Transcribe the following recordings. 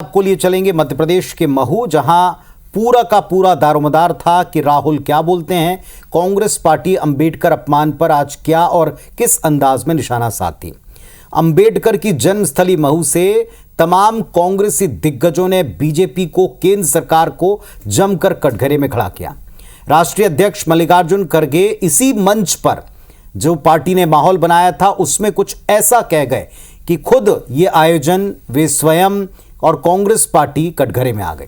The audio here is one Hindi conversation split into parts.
आपको लिए चलेंगे मध्य प्रदेश के महू, जहां पूरा का पूरा दारोमदार था कि राहुल क्या बोलते हैं। कांग्रेस पार्टी अंबेडकर अपमान पर आज क्या और किस अंदाज में निशाना साधती। अंबेडकर की जन्मस्थली महू से तमाम कांग्रेसी दिग्गजों ने बीजेपी को, केंद्र सरकार को जमकर कटघरे में खड़ा किया। राष्ट्रीय अध्यक्ष मल्लिकार्जुन खड़गे इसी मंच पर जो पार्टी ने माहौल बनाया था उसमें कुछ ऐसा कह गए कि खुद ये आयोजन वे स्वयं और कांग्रेस पार्टी कटघरे में आ गई।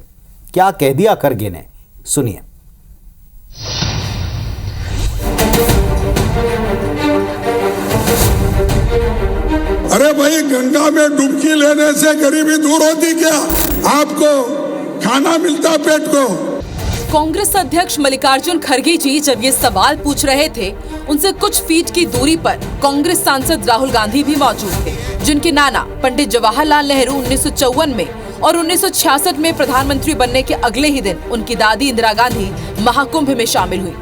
क्या कह दिया खड़गे ने, सुनिए। अरे भाई, गंगा में डुबकी लेने से गरीबी दूर होती क्या? आपको खाना मिलता पेट को? कांग्रेस अध्यक्ष मल्लिकार्जुन खड़गे जी जब ये सवाल पूछ रहे थे, उनसे कुछ फीट की दूरी पर कांग्रेस सांसद राहुल गांधी भी मौजूद थे, जिनके नाना पंडित जवाहरलाल नेहरू 1954 में और 1966 में प्रधानमंत्री बनने के अगले ही दिन उनकी दादी इंदिरा गांधी महाकुंभ में शामिल हुई।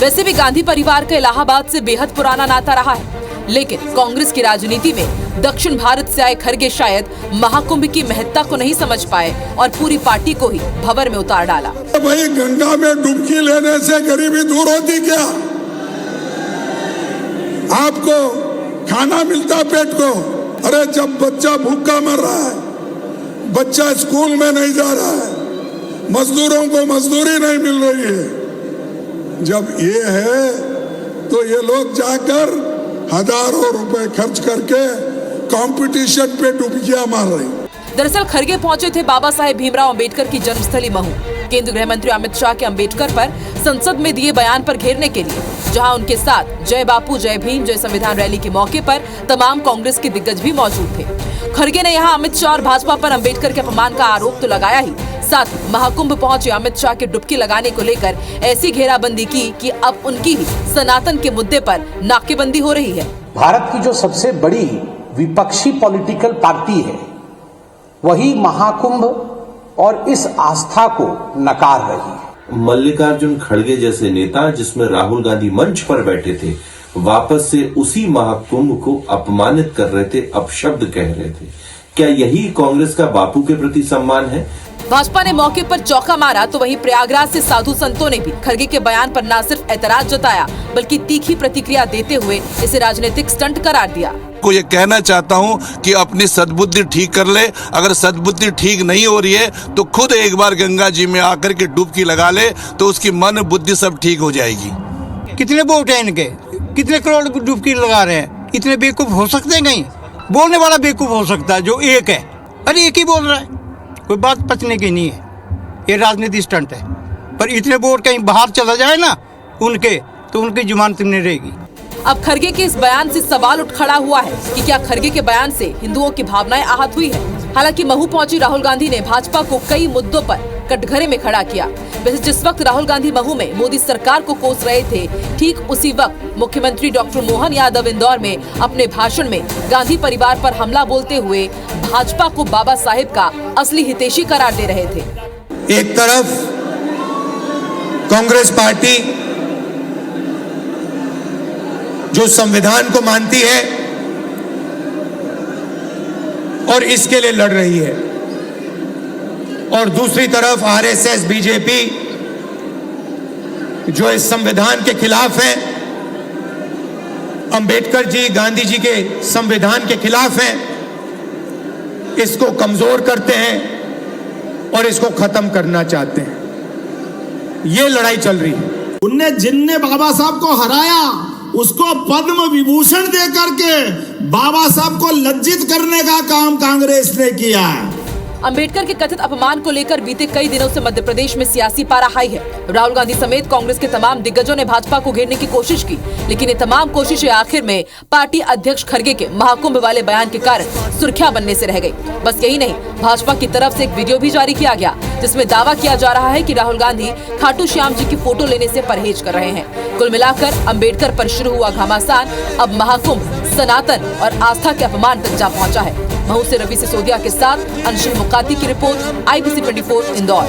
वैसे भी गांधी परिवार का इलाहाबाद से बेहद पुराना नाता रहा है, लेकिन कांग्रेस की राजनीति में दक्षिण भारत से आए खड़गे शायद महाकुंभ की महत्ता को नहीं समझ पाए और पूरी पार्टी को ही भंवर में उतार डाला। भाई, गंगा में डुबकी लेने से गरीबी दूर होती क्या? आपको खाना मिलता पेट को? अरे, जब बच्चा भूखा मर रहा है, बच्चा स्कूल में नहीं जा रहा है, मजदूरों को मजदूरी नहीं मिल रही है, जब ये है तो ये लोग जाकर हजारों रुपए खर्च करके कंपटीशन पे डुबकियां मार रही। दरअसल खड़गे पहुंचे थे बाबा साहेब भीमराव अंबेडकर की जन्मस्थली महू, केंद्रीय गृह मंत्री अमित शाह के अंबेडकर पर संसद में दिए बयान पर घेरने के लिए, जहां उनके साथ जय बापू जय भीम जय संविधान रैली के मौके पर तमाम कांग्रेस के दिग्गज भी मौजूद थे। खड़गे ने यहां अमित शाह और भाजपा पर अंबेडकर के अपमान का आरोप तो लगाया ही, साथ ही महाकुंभ पहुंचे अमित शाह के डुबकी लगाने को लेकर ऐसी घेराबंदी की कि अब उनकी ही सनातन के मुद्दे पर नाकेबंदी हो रही है। भारत की जो सबसे बड़ी विपक्षी पॉलिटिकल पार्टी है, वही महाकुंभ और इस आस्था को नकार रही है। मल्लिकार्जुन खड़गे जैसे नेता, जिसमें राहुल गांधी मंच पर बैठे थे, वापस से उसी महाकुंभ को अपमानित कर रहे थे, अपशब्द कह रहे थे। क्या यही कांग्रेस का बापू के प्रति सम्मान है? भाजपा ने मौके पर चौका मारा तो वहीं प्रयागराज से साधु संतों ने भी खड़गे के बयान पर न सिर्फ ऐतराज जताया, बल्कि तीखी प्रतिक्रिया देते हुए इसे राजनीतिक स्टंट करार दिया। को ये कहना चाहता हूँ कि अपनी सद्बुद्धि ठीक कर ले। अगर सद्बुद्धि ठीक नहीं हो रही है तो खुद एक बार गंगा जी में आकर के डुबकी लगा ले, तो उसकी मन बुद्धि सब ठीक हो जाएगी। कितने वोट हैं इनके? कितने करोड़ डुबकी लगा रहे हैं? इतने बेवकूफ हो सकते हैं? कहीं बोलने वाला बेवकूफ हो सकता है जो एक है। अरे, एक ही बोल रहा है, कोई बात पचने की नहीं है। ये राजनीति स्टंट है। पर इतने वोट कहीं बाहर चला जाए ना उनके, तो उनकी जमानत नहीं रहेगी। अब खड़गे के इस बयान से सवाल उठ खड़ा हुआ है कि क्या खड़गे के बयान से हिंदुओं की भावनाएं आहत हुई है। हालांकि महू पहुंची राहुल गांधी ने भाजपा को कई मुद्दों पर कटघरे में खड़ा किया। वैसे जिस वक्त राहुल गांधी महू में मोदी सरकार को कोस रहे थे, ठीक उसी वक्त मुख्यमंत्री डॉक्टर मोहन यादव इंदौर में अपने भाषण में गांधी परिवार पर हमला बोलते हुए भाजपा को बाबा साहेब का असली हितैषी करार दे रहे थे। एक तरफ कांग्रेस पार्टी जो संविधान को मानती है और इसके लिए लड़ रही है, और दूसरी तरफ आरएसएस बीजेपी जो इस संविधान के खिलाफ है, अंबेडकर जी गांधी जी के संविधान के खिलाफ है, इसको कमजोर करते हैं और इसको खत्म करना चाहते हैं। ये लड़ाई चल रही है। जिनने बाबा साहब को हराया उसको पद्म विभूषण दे करके बाबा साहब को लज्जित करने का काम कांग्रेस ने किया है। अंबेडकर के कथित अपमान को लेकर बीते कई दिनों से मध्य प्रदेश में सियासी पारा हाई है। राहुल गांधी समेत कांग्रेस के तमाम दिग्गजों ने भाजपा को घेरने की कोशिश की, लेकिन ये तमाम कोशिशें आखिर में पार्टी अध्यक्ष खड़गे के महाकुंभ वाले बयान के कारण सुर्खियां बनने से रह गई। बस यही नहीं, भाजपा की तरफ से एक वीडियो भी जारी किया गया जिसमें दावा किया जा रहा है कि राहुल गांधी खाटू श्याम जी की फोटो लेने से परहेज कर रहे हैं। कुल मिलाकर अंबेडकर पर शुरू हुआ घमासान अब महाकुंभ, सनातन और आस्था के अपमान तक जा पहुंचा है। महू से रवि सिसोदिया के साथ अंशुल मुकाती की रिपोर्ट, IBC 24 इंदौर।